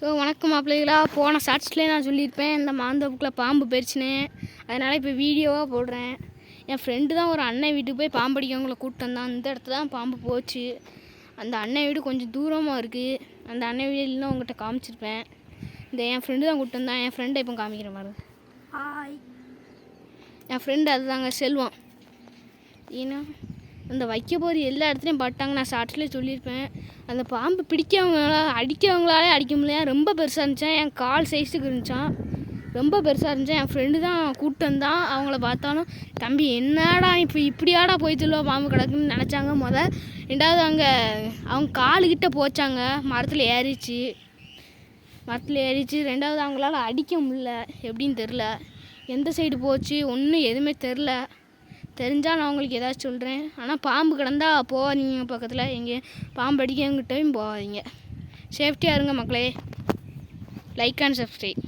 வணக்கம் மாப்பிள்ளைகளா. போன ஷார்ட்ஸ்லேயே நான் சொல்லியிருப்பேன் இந்த மாந்தோப்புக்குள்ள பாம்பு போயிடுச்சுன்னு. அதனால் இப்போ வீடியோவாக போடுறேன். என் ஃப்ரெண்டு தான் ஒரு அண்ணன் வீட்டுக்கு போய் பாம்பு அடிக்கவங்கள கூப்பிட்டு வந்தான். இந்த இடத்துல தான் பாம்பு போச்சு. அந்த அண்ணன் வீடு கொஞ்சம் தூரமாக இருக்குது. அந்த அண்ணன் வீடு இல்லைன்னா உங்கள்கிட்ட காமிச்சிருப்பேன். இந்த என் ஃப்ரெண்டு தான் கூப்பிட்டு வந்தான். என் ஃப்ரெண்டை இப்போ காமிக்கிற மாதிரி. ஹாய், என் ஃப்ரெண்டு அதுதாங்க செல்வம். ஏன்னா அந்த வைக்க போகிற எல்லா இடத்துலையும் பட்டாங்க. நான் ஷார்ட்ஸ்லேயே சொல்லியிருப்பேன். அந்த பாம்பு அடிக்கவங்களாலே அடிக்க முடியல. ரொம்ப பெருசாக இருந்துச்சான். என் கால் சைஸுக்கு இருந்துச்சான். ரொம்ப பெருசாக இருந்துச்சான். என் ஃப்ரெண்டு தான் கூப்பிட்டு வந்தான். அவங்கள பார்த்தாலும் தம்பி என்னடா இப்போ இப்படியாடா போயிட்டுலோ பாம்பு கிடக்குன்னு நினச்சாங்க. ரெண்டாவது அவங்க காலுக்கிட்ட போச்சாங்க. மரத்தில் ஏறிச்சு. ரெண்டாவது அவங்களால அடிக்க முடியல. எப்படின்னு தெரில. எந்த சைடு போச்சு ஒன்றும் எதுவுமே தெரிஞ்சால் நான் உங்களுக்கு ஏதாச்சும் சொல்கிறேன். ஆனால் பாம்பு கிடந்தா போகாதீங்க. பக்கத்தில் எங்கே பாம்பு அடிக்கங்கிட்டையும் போகாதீங்க. சேஃப்டியாக இருங்க மக்களே. Like and subscribe.